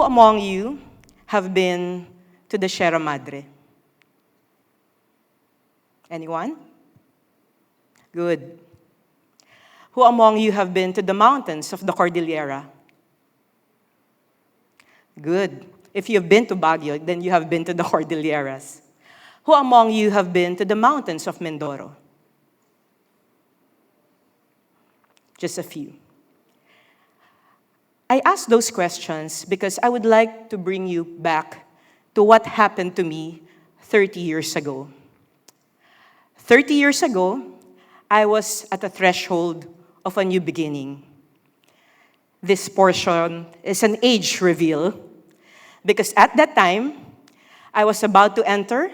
among you have been to the Sierra Madre? Anyone? Good. Who among you have been to the mountains of the Cordillera? Good. If you have been to Baguio, then you have been to the Cordilleras. Who among you have been to the mountains of Mindoro? Just a few. I ask those questions because I would like to bring you back to what happened to me 30 years ago. 30 years ago, I was at the threshold of a new beginning. This portion is an age reveal because at that time, I was about to enter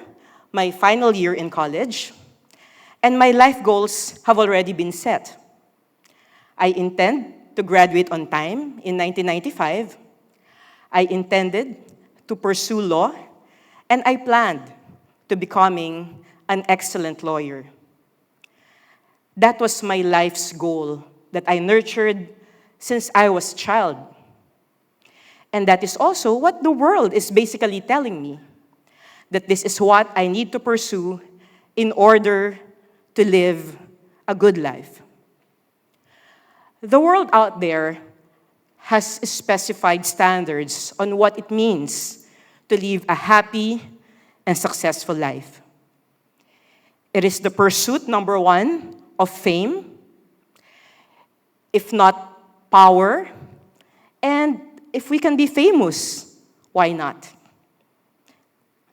my final year in college, and my life goals have already been set. I intend to graduate on time in 1995. I intended to pursue law, and I planned to becoming an excellent lawyer. That was my life's goal that I nurtured since I was a child. And that is also what the world is basically telling me, that this is what I need to pursue in order to live a good life. The world out there has specified standards on what it means to live a happy and successful life. It is the pursuit, number one, of fame, if not power, and if we can be famous, why not?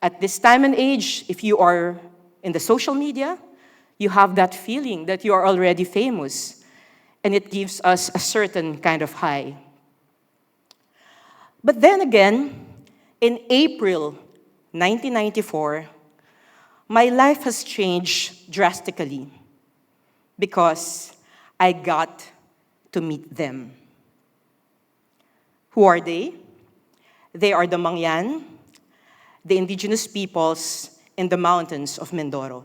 At this time and age, if you are in the social media, you have that feeling that you are already famous, and it gives us a certain kind of high. But then again, in April 1994, my life has changed drastically because I got to meet them. Who are they? They are the Mangyan, the indigenous peoples in the mountains of Mindoro.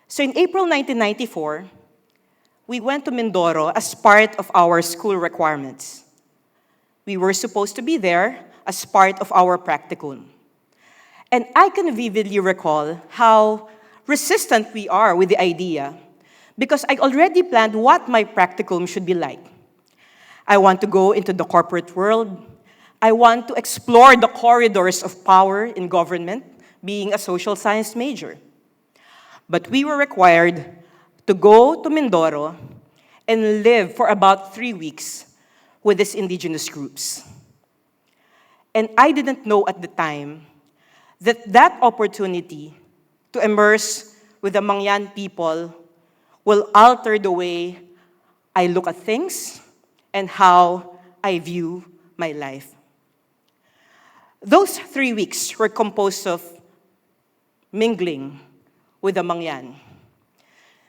So in April 1994, we went to Mindoro as part of our school requirements. We were supposed to be there as part of our practicum. And I can vividly recall how resistant we are with the idea because I already planned what my practicum should be like. I want to go into the corporate world. I want to explore the corridors of power in government, being a social science major. But we were required to go to Mindoro and live for about 3 weeks with these indigenous groups. And I didn't know at the time that that opportunity to immerse with the Mangyan people will alter the way I look at things and how I view my life. Those 3 weeks were composed of mingling with the Mangyan,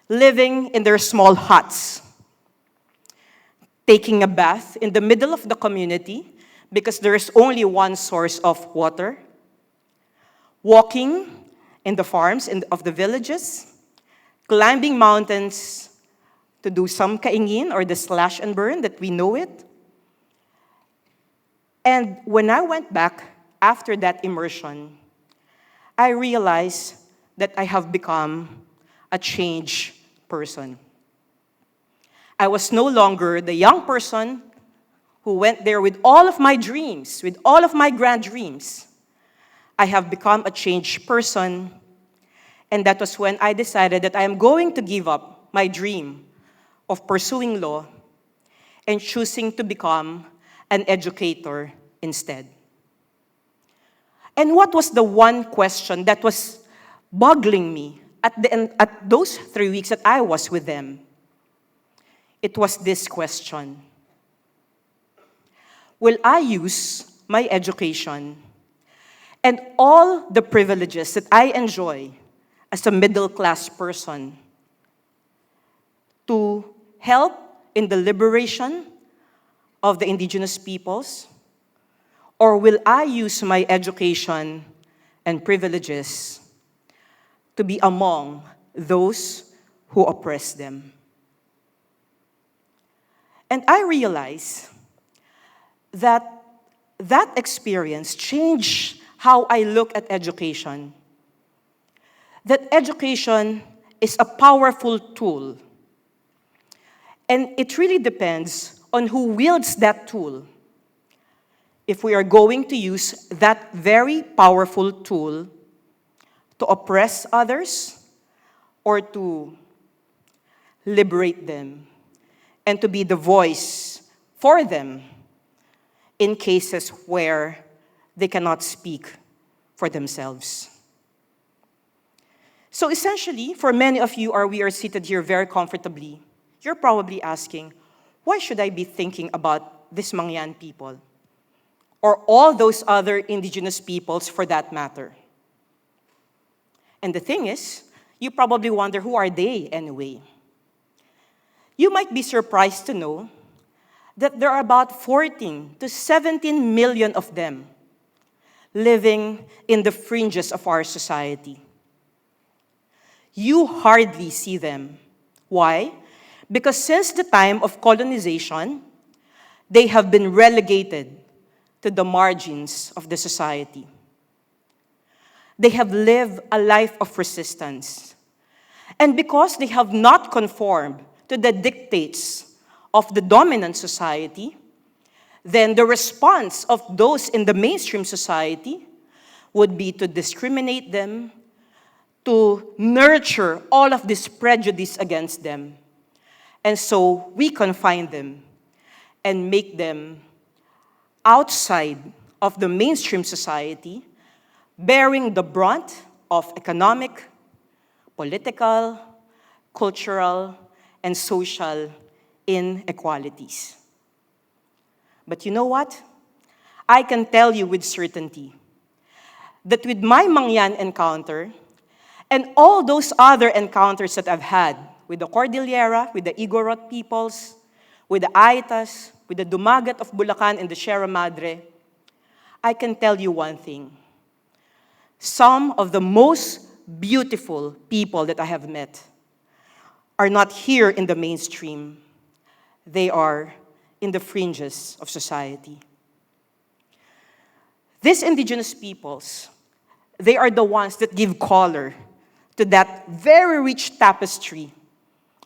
living in their small huts, taking a bath in the middle of the community because there is only one source of water, walking in the farms of the villages, climbing mountains to do some kaingin or the slash and burn that we know it. And when I went back after that immersion, I realized that I have become a changed person. I was no longer the young person who went there with all of my dreams, with all of my grand dreams. I have become a changed person, and that was when I decided that I am going to give up my dream of pursuing law and choosing to become an educator instead. And what was the one question that was boggling me at those 3 weeks that I was with them? It was this question: will I use my education and all the privileges that I enjoy as a middle-class person to help in the liberation of the indigenous peoples? Or will I use my education and privileges to be among those who oppress them? And I realize that that experience changed how I look at education. That education is a powerful tool. And it really depends on who wields that tool. If we are going to use that very powerful tool to oppress others or to liberate them and to be the voice for them in cases where they cannot speak for themselves. So essentially, for many of you, we are seated here very comfortably, you're probably asking, why should I be thinking about this Mangyan people? Or all those other indigenous peoples for that matter? And the thing is, you probably wonder, who are they anyway? You might be surprised to know that there are about 14 to 17 million of them living in the fringes of our society. You hardly see them. Why? Because since the time of colonization, they have been relegated to the margins of the society. They have lived a life of resistance. And because they have not conformed to the dictates of the dominant society, then the response of those in the mainstream society would be to discriminate them, to nurture all of this prejudice against them. And so we confine them and make them outside of the mainstream society, bearing the brunt of economic, political, cultural, and social inequalities. But you know what? I can tell you with certainty that with my Mangyan encounter and all those other encounters that I've had with the Cordillera, with the Igorot peoples, with the Aitas, with the Dumagat of Bulacan and the Sierra Madre, I can tell you one thing. Some of the most beautiful people that I have met are not here in the mainstream. They are in the fringes of society. These indigenous peoples, they are the ones that give color to that very rich tapestry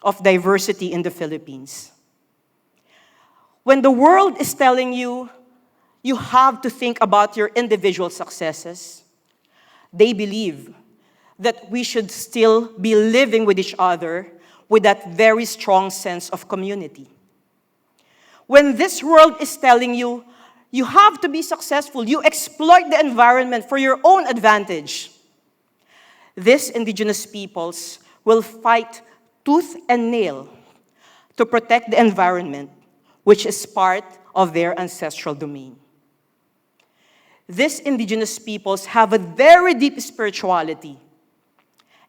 of diversity in the Philippines. When the world is telling you, you have to think about your individual successes, they believe that we should still be living with each other with that very strong sense of community. When this world is telling you, you have to be successful, you exploit the environment for your own advantage, these indigenous peoples will fight tooth and nail to protect the environment, which is part of their ancestral domain. These indigenous peoples have a very deep spirituality,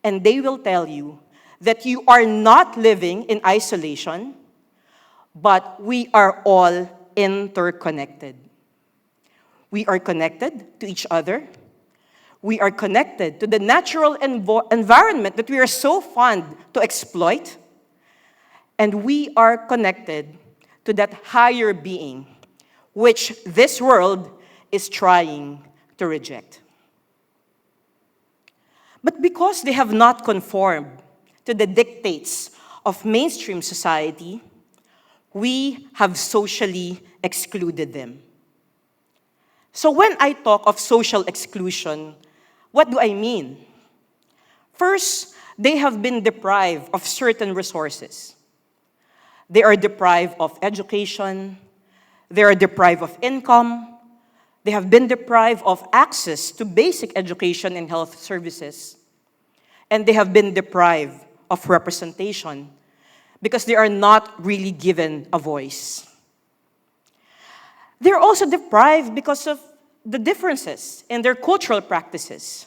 and they will tell you that you are not living in isolation, but we are all interconnected. We are connected to each other. We are connected to the natural environment that we are so fond to exploit. And we are connected to that higher being, which this world is trying to reject. But because they have not conformed to the dictates of mainstream society, we have socially excluded them. So when I talk of social exclusion, what do I mean? First, they have been deprived of certain resources. They are deprived of education. They are deprived of income. They have been deprived of access to basic education and health services. And they have been deprived of representation because they are not really given a voice. They're also deprived because of the differences in their cultural practices.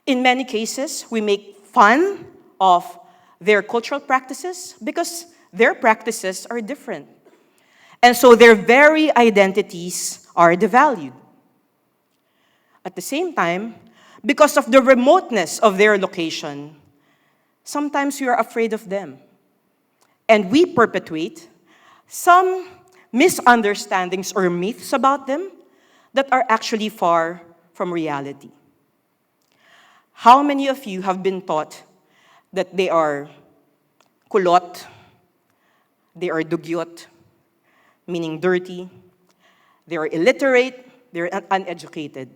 In many cases, we make fun of their cultural practices because their practices are different. And so their very identities are devalued. At the same time, because of the remoteness of their location, sometimes we are afraid of them. And we perpetuate some misunderstandings or myths about them that are actually far from reality. How many of you have been taught that they are kulot, they are dugyot, meaning dirty, they are illiterate, they're uneducated?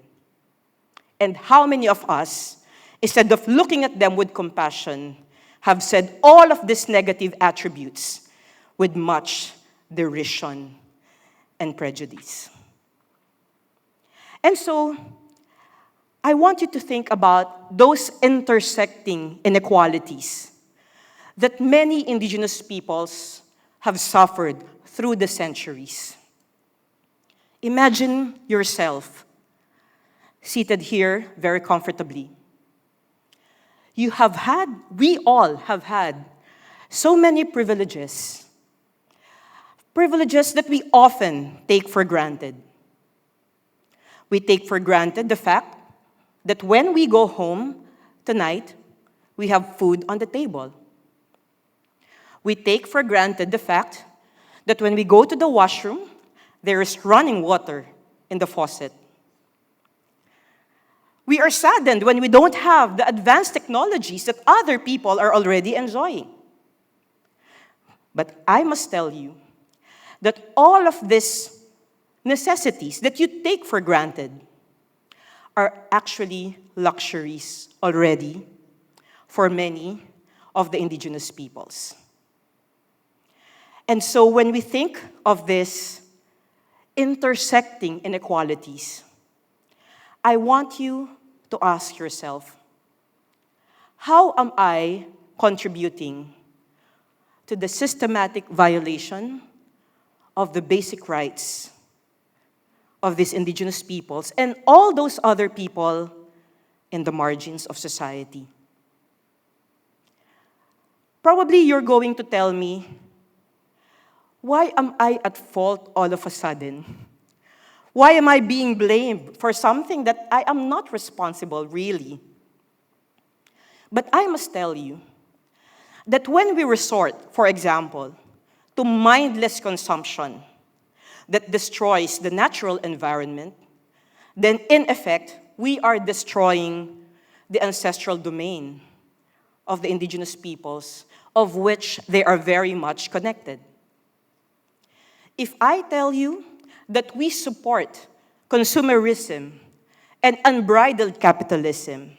And how many of us, instead of looking at them with compassion, have said all of these negative attributes with much derision and prejudice? And so, I want you to think about those intersecting inequalities that many Indigenous peoples have suffered through the centuries. Imagine yourself seated here very comfortably. We all have had so many privileges that we often take for granted. We take for granted the fact that when we go home tonight, we have food on the table. We take for granted the fact that when we go to the washroom, there is running water in the faucet. We are saddened when we don't have the advanced technologies that other people are already enjoying. But I must tell you that all of these necessities that you take for granted are actually luxuries already for many of the Indigenous peoples. And so when we think of this intersecting inequalities, I want you to ask yourself, how am I contributing to the systematic violation of the basic rights of these Indigenous peoples and all those other people in the margins of society? Probably you're going to tell me, why am I at fault all of a sudden? Why am I being blamed for something that I am not responsible, really? But I must tell you that when we resort, for example, to mindless consumption that destroys the natural environment, then in effect, we are destroying the ancestral domain of the Indigenous peoples, of which they are very much connected. If I tell you that we support consumerism and unbridled capitalism,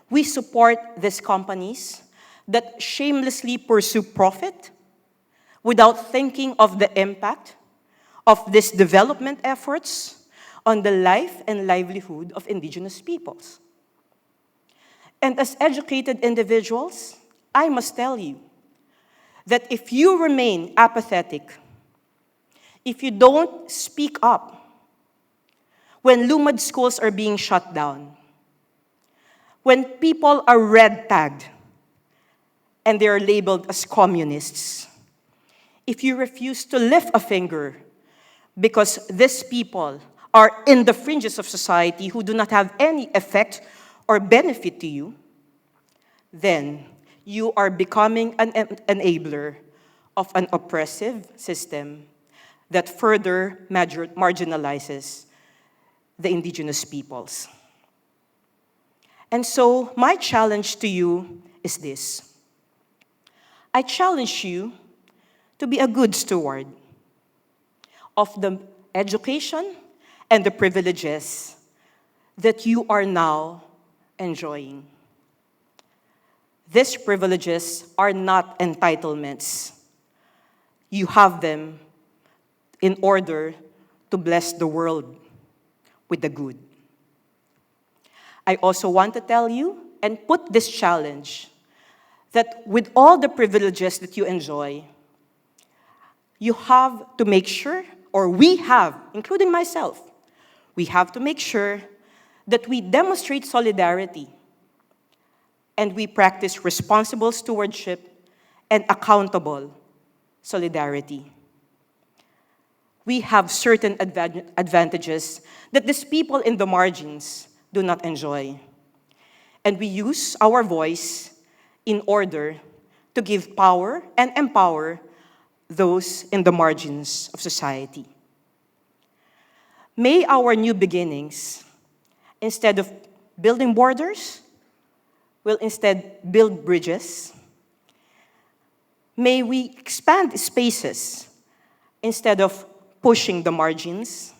we support these companies that shamelessly pursue profit without thinking of the impact of these development efforts on the life and livelihood of Indigenous peoples. And as educated individuals, I must tell you that if you remain apathetic, if you don't speak up when LUMAD schools are being shut down, when people are red tagged and they are labeled as communists, if you refuse to lift a finger because these people are in the fringes of society who do not have any effect or benefit to you, then you are becoming an enabler of an oppressive system that further marginalizes the Indigenous peoples. And so my challenge to you is this. I challenge you to be a good steward of the education and the privileges that you are now enjoying. These privileges are not entitlements. You have them in order to bless the world with the good. I also want to tell you and put this challenge that with all the privileges that you enjoy, you have to make sure, or we have, including myself, we have to make sure that we demonstrate solidarity and we practice responsible stewardship and accountable solidarity. We have certain advantages that these people in the margins do not enjoy. And we use our voice in order to give power and empower those in the margins of society. May our new beginnings, instead of building borders, will instead build bridges. May we expand spaces instead of pushing the margins.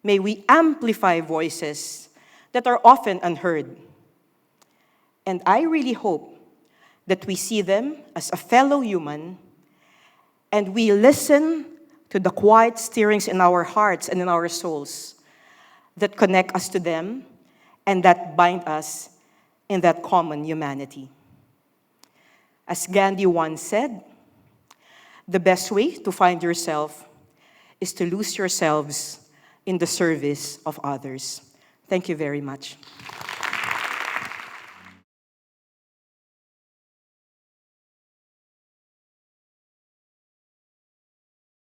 May we amplify voices that are often unheard. And I really hope that we see them as a fellow human and we listen to the quiet stirrings in our hearts and in our souls that connect us to them and that bind us in that common humanity. As Gandhi once said, the best way to find yourself is to lose yourselves in the service of others. Thank you very much.